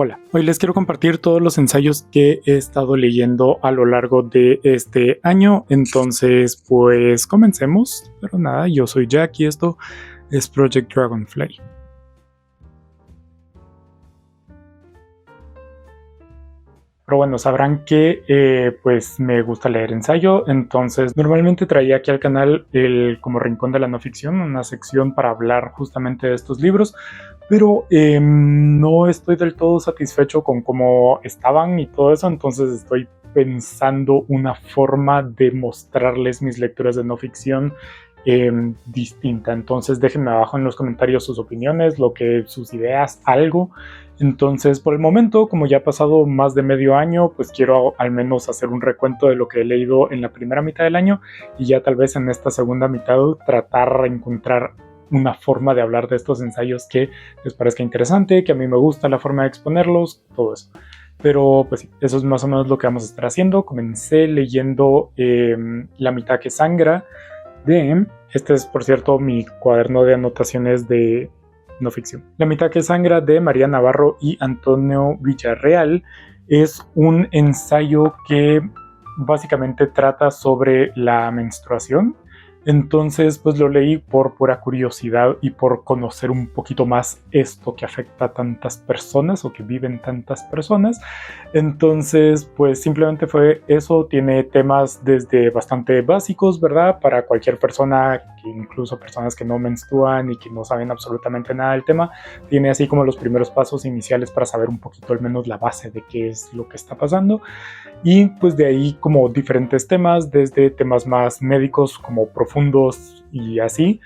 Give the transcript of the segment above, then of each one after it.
Hola, hoy les quiero compartir todos los ensayos que he estado leyendo a lo largo de este año, entonces pues comencemos. Pero nada, yo soy Jack y esto es Project Dragonfly. Pero bueno, sabrán que pues me gusta leer ensayo, entonces normalmente traía aquí al canal el como Rincón de la No Ficción, una sección para hablar justamente de estos libros, pero no estoy del todo satisfecho con cómo estaban y todo eso, entonces estoy pensando una forma de mostrarles mis lecturas de no ficción distinta. Entonces déjenme abajo en los comentarios sus opiniones, sus ideas, algo. Entonces, por el momento, como ya ha pasado más de medio año, pues quiero al menos hacer un recuento de lo que he leído en la primera mitad del año y ya tal vez en esta segunda mitad tratar de encontrar una forma de hablar de estos ensayos que les parezca interesante, que a mí me gusta la forma de exponerlos, todo eso. Pero pues sí, eso es más o menos lo que vamos a estar haciendo. Comencé leyendo La mitad que sangra este es por cierto mi cuaderno de anotaciones de no ficción. La mitad que sangra de María Navarro y Antonio Villarreal es un ensayo que básicamente trata sobre la menstruación. Entonces pues lo leí por pura curiosidad y por conocer un poquito más esto que afecta a tantas personas o que viven tantas personas. Entonces pues simplemente fue eso. Tiene temas desde bastante básicos, ¿verdad? Para cualquier persona, incluso personas que no menstruan y que no saben absolutamente nada del tema. Tiene así como los primeros pasos iniciales para saber un poquito al menos la base de qué es lo que está pasando. Y pues de ahí como diferentes temas, desde temas más médicos como profundos y así,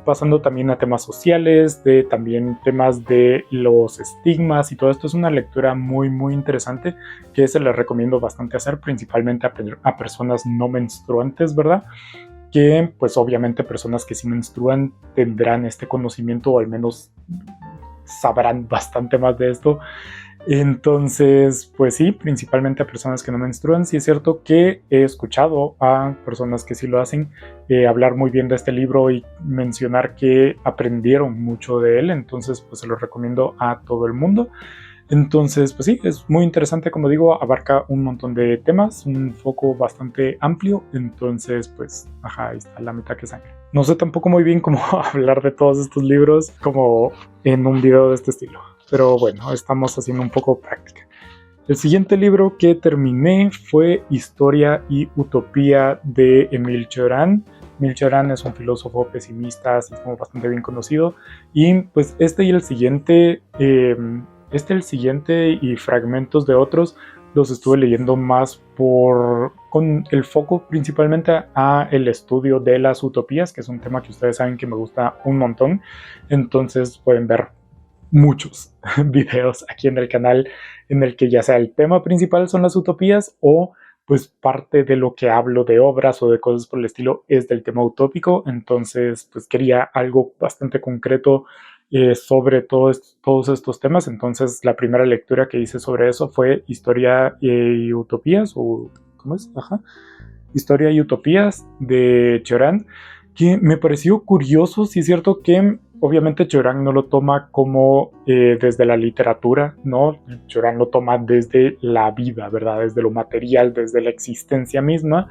pasando también a temas sociales, también temas de los estigmas y todo esto. Es una lectura muy interesante que se les recomiendo bastante hacer, principalmente a personas no menstruantes, ¿verdad? Que pues obviamente personas que sí menstruan tendrán este conocimiento o al menos sabrán bastante más de esto. Entonces, pues sí, principalmente a personas que no menstruan. Sí es cierto que he escuchado a personas que sí lo hacen hablar muy bien de este libro y mencionar que aprendieron mucho de él, entonces pues se lo recomiendo a todo el mundo. Entonces, pues sí, es muy interesante, como digo, abarca un montón de temas, un foco bastante amplio, entonces pues, ahí está La mitad que sangra. No sé tampoco muy bien cómo hablar de todos estos libros como en un video de este estilo. Pero bueno, estamos haciendo un poco práctica. El siguiente libro que terminé fue Historia y Utopía de Émile Cioran. Émile Cioran es un filósofo pesimista, así como bastante bien conocido. Y pues el siguiente y fragmentos de otros los estuve leyendo más con el foco principalmente a el estudio de las utopías, que es un tema que ustedes saben que me gusta un montón. Entonces pueden ver muchos videos aquí en el canal en el que ya sea el tema principal son las utopías o pues parte de lo que hablo de obras o de cosas por el estilo es del tema utópico. Entonces pues quería algo bastante concreto sobre todos estos temas. Entonces la primera lectura que hice sobre eso fue Historia y Utopías, o ¿cómo es? Historia y Utopías de Cioran, que me pareció curioso. Sí es cierto que obviamente Cioran no lo toma como desde la literatura, ¿no? Cioran lo toma desde la vida, ¿verdad? Desde lo material, desde la existencia misma.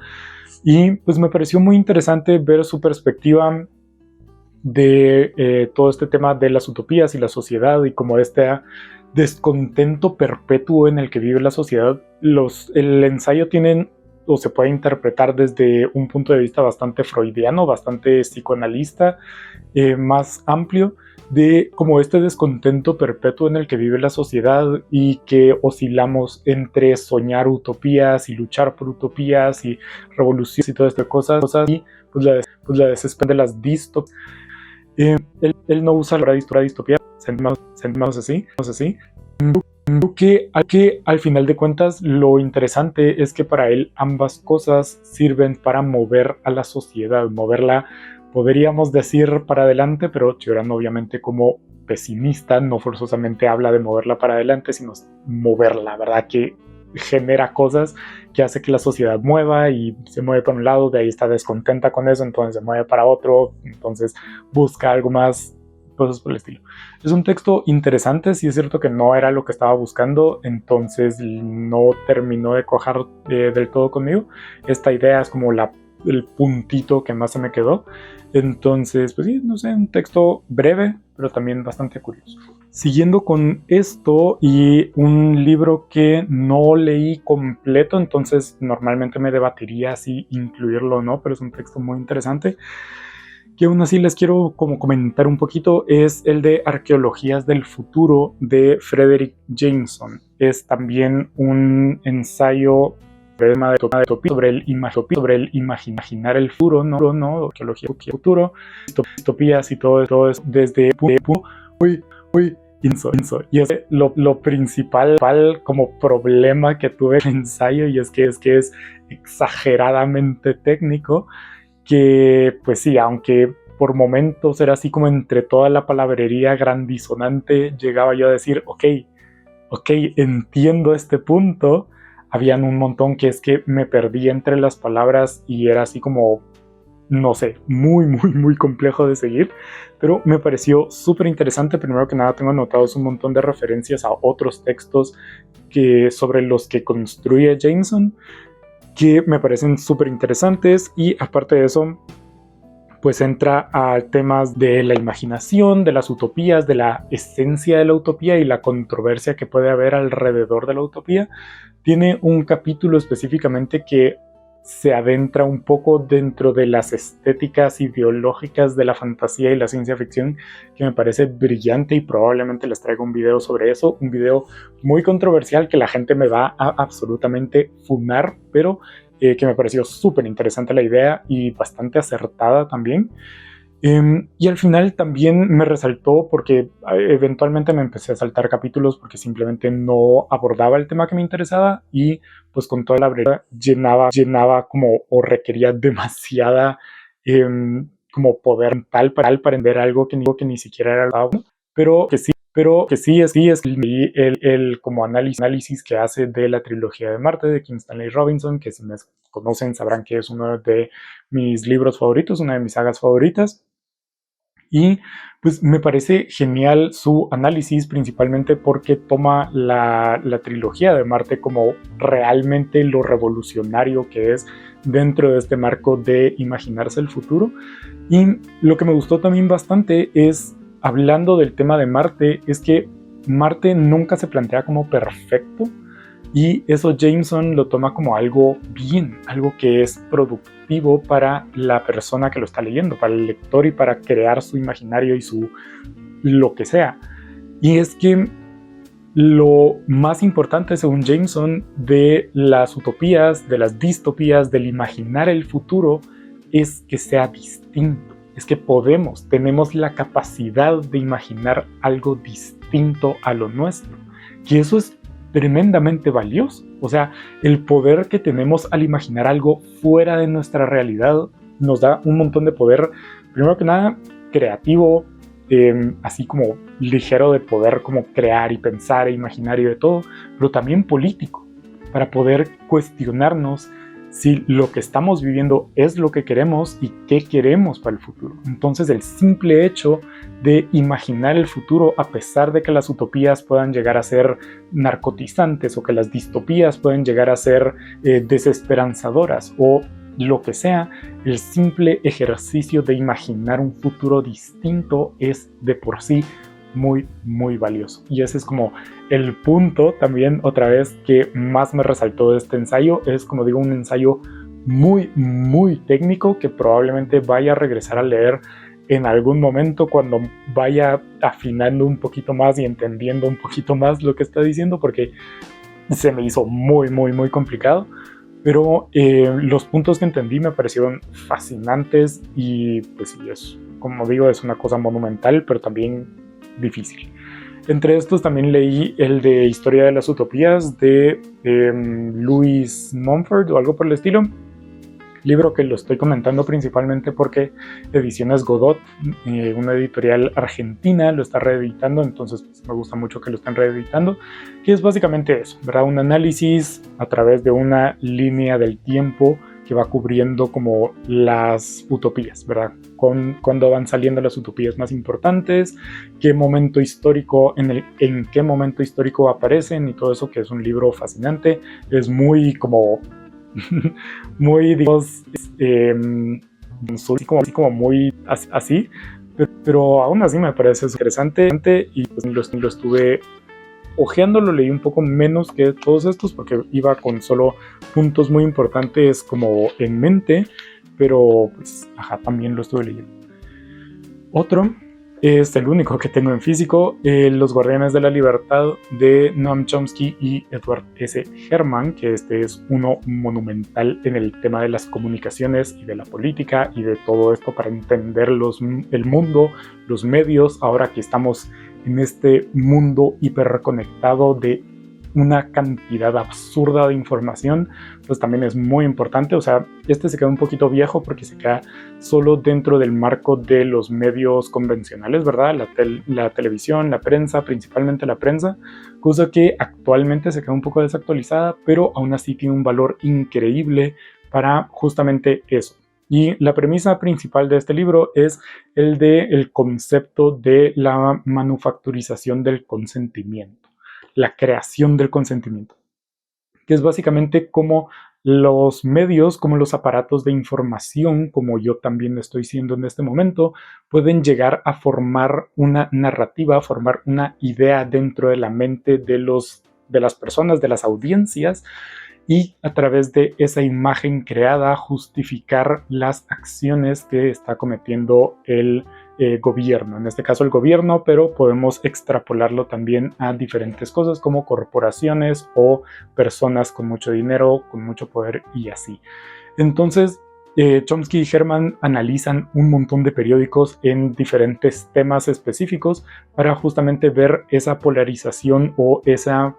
Y pues me pareció muy interesante ver su perspectiva de todo este tema de las utopías y la sociedad y como este descontento perpetuo en el que vive la sociedad. El ensayo tienen o se puede interpretar desde un punto de vista bastante freudiano, bastante psicoanalista, más amplio, de como este descontento perpetuo en el que vive la sociedad y que oscilamos entre soñar utopías y luchar por utopías y revoluciones y todas estas cosas y pues la desesperación de las distopías. Él no usa la palabra distopía, sentimos así. Que al final de cuentas lo interesante es que para él ambas cosas sirven para mover a la sociedad, moverla, podríamos decir, para adelante, pero Cioran obviamente como pesimista no forzosamente habla de moverla para adelante, sino moverla, ¿verdad? Que genera cosas que hace que la sociedad mueva y se mueve para un lado, de ahí está descontenta con eso, entonces se mueve para otro, entonces busca algo más cosas por el estilo. Es un texto interesante, sí es cierto que no era lo que estaba buscando, entonces no terminó de cuajar del todo conmigo. Esta idea es como el puntito que más se me quedó. Entonces, pues sí, no sé, un texto breve, pero también bastante curioso. Siguiendo con esto y un libro que no leí completo, entonces normalmente me debatiría si incluirlo o no, pero es un texto muy interesante que aún así les quiero como comentar un poquito, es el de Arqueologías del Futuro de Frederick Jameson. Es también un ensayo sobre el imaginar el futuro, no, arqueología del futuro, distopías y todo es desde muy inso. Y es lo principal como problema que tuve en el ensayo, y es que es exageradamente técnico, que pues sí, aunque por momentos era así como entre toda la palabrería grandisonante, llegaba yo a decir, ok, entiendo este punto. Habían un montón que es que me perdí entre las palabras y era así como, no sé, muy complejo de seguir, pero me pareció súper interesante. Primero que nada, tengo anotados un montón de referencias a otros textos sobre los que construye Jameson, que me parecen súper interesantes, y aparte de eso, pues entra a temas de la imaginación, de las utopías, de la esencia de la utopía y la controversia que puede haber alrededor de la utopía. Tiene un capítulo específicamente que se adentra un poco dentro de las estéticas ideológicas de la fantasía y la ciencia ficción, que me parece brillante, y probablemente les traiga un video sobre eso, un video muy controversial que la gente me va a absolutamente funar, pero que me pareció súper interesante la idea y bastante acertada también. Y al final también me resaltó porque eventualmente me empecé a saltar capítulos porque simplemente no abordaba el tema que me interesaba, y pues con toda la brevedad llenaba como, o requería demasiada como poder mental para aprender algo que ni siquiera era algo, pero que sí es el como análisis que hace de la trilogía de Marte de Kim Stanley Robinson, que si me conocen sabrán que es uno de mis libros favoritos, una de mis sagas favoritas. Y pues me parece genial su análisis, principalmente porque toma la trilogía de Marte como realmente lo revolucionario que es dentro de este marco de imaginarse el futuro. Y lo que me gustó también bastante es, hablando del tema de Marte, es que Marte nunca se plantea como perfecto, y eso Jameson lo toma como algo bien, algo que es productivo para la persona que lo está leyendo, para el lector, y para crear su imaginario y su lo que sea. Y es que lo más importante, según Jameson, de las utopías, de las distopías, del imaginar el futuro, es que sea distinto. Es que tenemos la capacidad de imaginar algo distinto a lo nuestro. Y eso es tremendamente valioso. O sea, el poder que tenemos al imaginar algo fuera de nuestra realidad nos da un montón de poder, primero que nada, creativo, así como ligero de poder como crear y pensar e imaginar y de todo, pero también político, para poder cuestionarnos si lo que estamos viviendo es lo que queremos y qué queremos para el futuro. Entonces, el simple hecho de imaginar el futuro, a pesar de que las utopías puedan llegar a ser narcotizantes, o que las distopías pueden llegar a ser desesperanzadoras, o lo que sea, el simple ejercicio de imaginar un futuro distinto es de por sí muy valioso. Y ese es como el punto también, otra vez, que más me resaltó de este ensayo. Es, como digo, un ensayo muy técnico, que probablemente vaya a regresar a leer en algún momento cuando vaya afinando un poquito más y entendiendo un poquito más lo que está diciendo, porque se me hizo muy complicado. Pero los puntos que entendí me parecieron fascinantes, y pues sí, como digo, es una cosa monumental, pero también difícil. Entre estos también leí el de Historia de las Utopías de Louis Mumford o algo por el estilo, libro que lo estoy comentando principalmente porque Ediciones Godot, una editorial argentina, lo está reeditando, entonces pues, me gusta mucho que lo estén reeditando, que es básicamente eso, ¿verdad? Un análisis a través de una línea del tiempo que va cubriendo como las utopías, ¿verdad? Cuando van saliendo las utopías más importantes, qué momento histórico, en qué momento histórico aparecen y todo eso, que es un libro fascinante. Es muy como, muy, digamos, así como muy así, pero aún así me parece interesante y pues lo estuve ojeando, lo leí un poco menos que todos estos porque iba con solo puntos muy importantes como en mente, pero pues también lo estuve leyendo. Otro es el único que tengo en físico, Los Guardianes de la Libertad de Noam Chomsky y Edward S. Herman, que este es uno monumental en el tema de las comunicaciones y de la política y de todo esto para entender el mundo, los medios, ahora que estamos en este mundo hiperconectado de una cantidad absurda de información, pues también es muy importante. O sea, este se queda un poquito viejo porque se queda solo dentro del marco de los medios convencionales, ¿verdad? La televisión, la prensa, principalmente la prensa, cosa que actualmente se queda un poco desactualizada, pero aún así tiene un valor increíble para justamente eso. Y la premisa principal de este libro es el concepto de la manufacturización del consentimiento, la creación del consentimiento, que es básicamente como los medios, como los aparatos de información, como yo también estoy siendo en este momento, pueden llegar a formar una narrativa, a formar una idea dentro de la mente de las personas, de las audiencias, y a través de esa imagen creada justificar las acciones que está cometiendo el gobierno, en este caso el gobierno, pero podemos extrapolarlo también a diferentes cosas como corporaciones o personas con mucho dinero, con mucho poder y así. Entonces, Chomsky y Herman analizan un montón de periódicos en diferentes temas específicos para justamente ver esa polarización o esa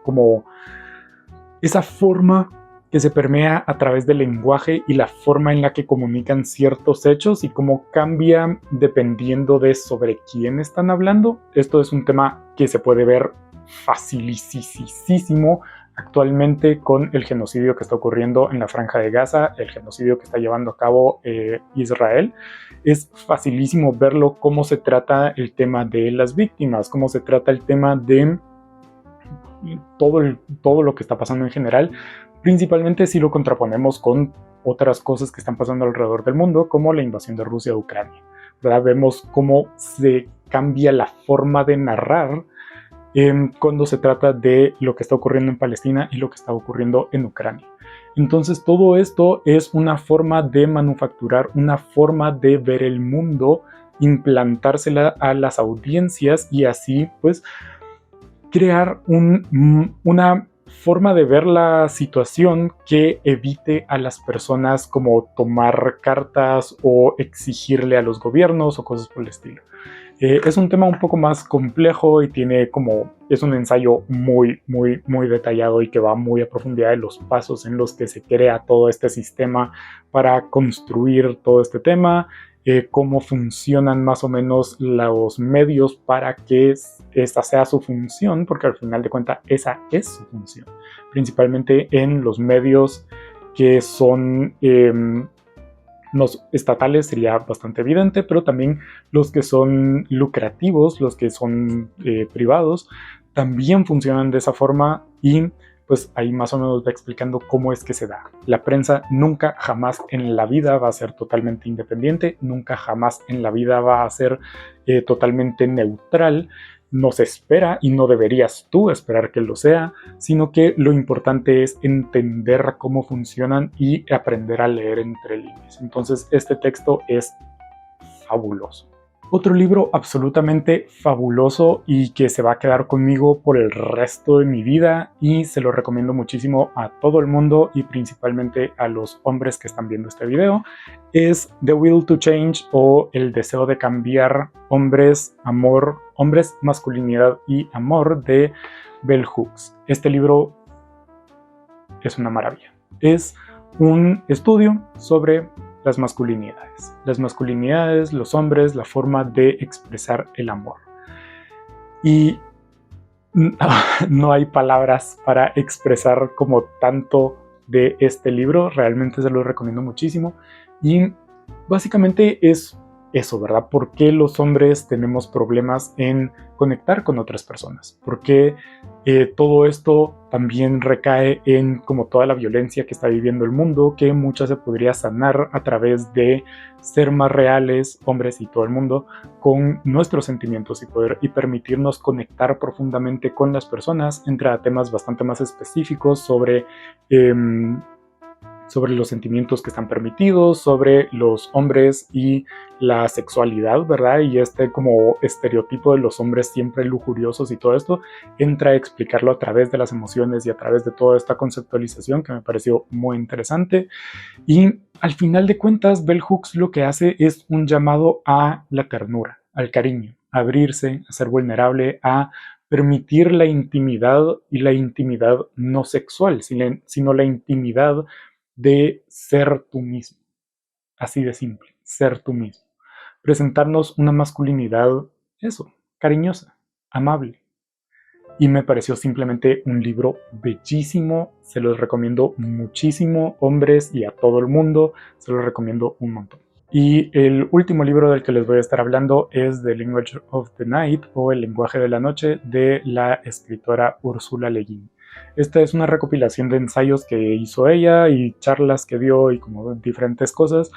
forma que se permea a través del lenguaje y la forma en la que comunican ciertos hechos y cómo cambia dependiendo de sobre quién están hablando. Esto es un tema que se puede ver facilísimo actualmente con el genocidio que está ocurriendo en la Franja de Gaza, el genocidio que está llevando a cabo Israel. Es facilísimo verlo, cómo se trata el tema de las víctimas, cómo se trata el tema de todo lo que está pasando en general, principalmente si lo contraponemos con otras cosas que están pasando alrededor del mundo, como la invasión de Rusia a Ucrania, ¿verdad? Vemos cómo se cambia la forma de narrar cuando se trata de lo que está ocurriendo en Palestina y lo que está ocurriendo en Ucrania. Entonces todo esto es una forma de manufacturar, una forma de ver el mundo, implantársela a las audiencias y así pues crear una forma de ver la situación que evite a las personas como tomar cartas o exigirle a los gobiernos o cosas por el estilo. Es un tema un poco más complejo y es un ensayo muy detallado y que va muy a profundidad de los pasos en los que se crea todo este sistema para construir todo este tema, cómo funcionan más o menos los medios para que esa sea su función, porque al final de cuentas esa es su función, principalmente en los medios que son los estatales sería bastante evidente, pero también los que son lucrativos, los que son privados, también funcionan de esa forma y pues ahí más o menos va explicando cómo es que se da. La prensa nunca jamás en la vida va a ser totalmente independiente, nunca jamás en la vida va a ser totalmente neutral. No se espera y no deberías tú esperar que lo sea, sino que lo importante es entender cómo funcionan y aprender a leer entre líneas. Entonces este texto es fabuloso. Otro libro absolutamente fabuloso y que se va a quedar conmigo por el resto de mi vida y se lo recomiendo muchísimo a todo el mundo y principalmente a los hombres que están viendo este video, es The Will to Change o El Deseo de Cambiar, Hombres, Amor, Hombres, Masculinidad y Amor de Bell Hooks. Este libro es una maravilla. Es un estudio sobre las masculinidades, los hombres, la forma de expresar el amor. Y no hay palabras para expresar como tanto de este libro, realmente se lo recomiendo muchísimo. Y básicamente es eso, ¿verdad? ¿Por qué los hombres tenemos problemas en conectar con otras personas? ¿Por qué todo esto también recae en como toda la violencia que está viviendo el mundo, que mucha se podría sanar a través de ser más reales, hombres y todo el mundo, con nuestros sentimientos y permitirnos conectar profundamente con las personas, entre temas bastante más específicos sobre los sentimientos que están permitidos, sobre los hombres y la sexualidad, ¿verdad? Y este como estereotipo de los hombres siempre lujuriosos y todo esto, entra a explicarlo a través de las emociones y a través de toda esta conceptualización que me pareció muy interesante. Y al final de cuentas, Bell Hooks lo que hace es un llamado a la ternura, al cariño, a abrirse, a ser vulnerable, a permitir la intimidad, y la intimidad no sexual, sino la intimidad de ser tú mismo. Así de simple, ser tú mismo. Presentarnos una masculinidad, eso, cariñosa, amable. Y me pareció simplemente un libro bellísimo, se los recomiendo muchísimo, hombres y a todo el mundo, se los recomiendo un montón. Y el último libro del que les voy a estar hablando es The Language of the Night, o El lenguaje de la noche, de la escritora Ursula Le Guin. Esta es una recopilación de ensayos que hizo ella y charlas que dio y como diferentes cosas,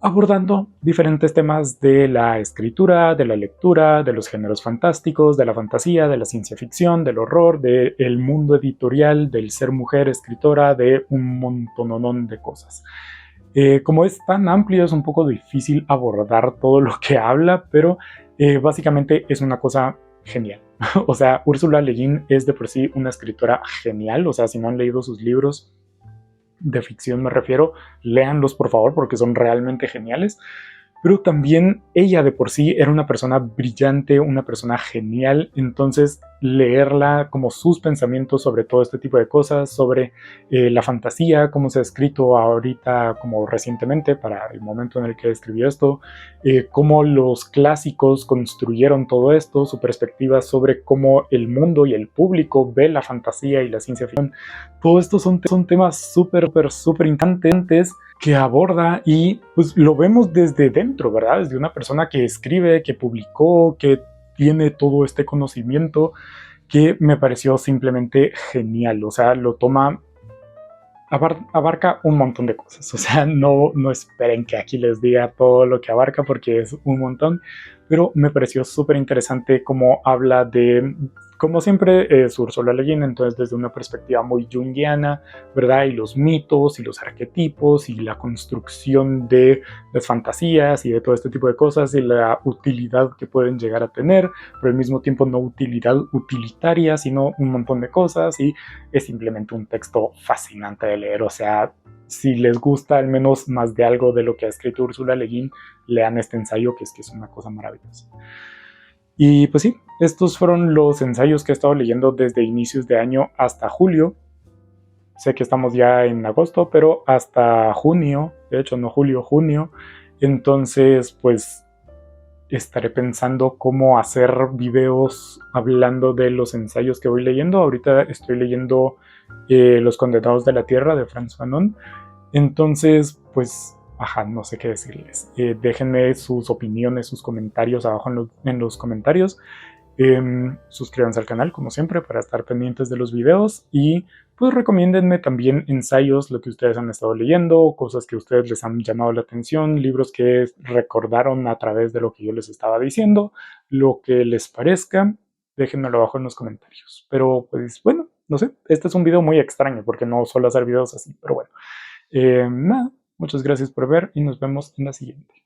abordando diferentes temas de la escritura, de la lectura, de los géneros fantásticos, de la fantasía, de la ciencia ficción, del horror, del mundo editorial, del ser mujer escritora, de un montononón de cosas. Como es tan amplio, es un poco difícil abordar todo lo que habla, pero básicamente es una cosa genial. O sea, Ursula Le Guin es de por sí una escritora genial. O sea, si no han leído sus libros de ficción me refiero, léanlos por favor porque son realmente geniales. Pero también ella de por sí era una persona brillante, una persona genial, entonces leerla como sus pensamientos sobre todo este tipo de cosas, sobre la fantasía, cómo se ha escrito ahorita como recientemente para el momento en el que escribió esto, cómo los clásicos construyeron todo esto, su perspectiva sobre cómo el mundo y el público ve la fantasía y la ciencia ficción. Todo esto son temas súper importantes que aborda y pues lo vemos desde dentro, ¿verdad? Desde una persona que escribe, que publicó, que tiene todo este conocimiento que me pareció simplemente genial. O sea, lo toma, abarca un montón de cosas. O sea, no esperen que aquí les diga todo lo que abarca porque es un montón, pero me pareció súper interesante cómo habla de, como siempre, Ursula Le Guin, entonces desde una perspectiva muy junguiana, ¿verdad? Y los mitos y los arquetipos y la construcción de las fantasías y de todo este tipo de cosas y la utilidad que pueden llegar a tener, pero al mismo tiempo no utilidad utilitaria, sino un montón de cosas, y es simplemente un texto fascinante de leer. O sea, si les gusta al menos más de algo de lo que ha escrito Ursula Le Guin, lean este ensayo que es una cosa maravillosa. Y pues sí, estos fueron los ensayos que he estado leyendo desde inicios de año hasta julio. Sé que estamos ya en agosto, pero hasta junio, de hecho no julio, junio. Entonces pues estaré pensando cómo hacer videos hablando de los ensayos que voy leyendo. Ahorita estoy leyendo Los Condenados de la Tierra de Frantz Fanon. Entonces pues no sé qué decirles. Déjenme sus opiniones, sus comentarios abajo en los comentarios. Suscríbanse al canal como siempre para estar pendientes de los videos y pues recomiéndenme también ensayos, lo que ustedes han estado leyendo, cosas que a ustedes les han llamado la atención, libros que recordaron a través de lo que yo les estaba diciendo, lo que les parezca, déjenmelo abajo en los comentarios. Pero pues bueno, no sé, este es un video muy extraño porque no suelo hacer videos así, pero bueno. Nada, muchas gracias por ver y nos vemos en la siguiente.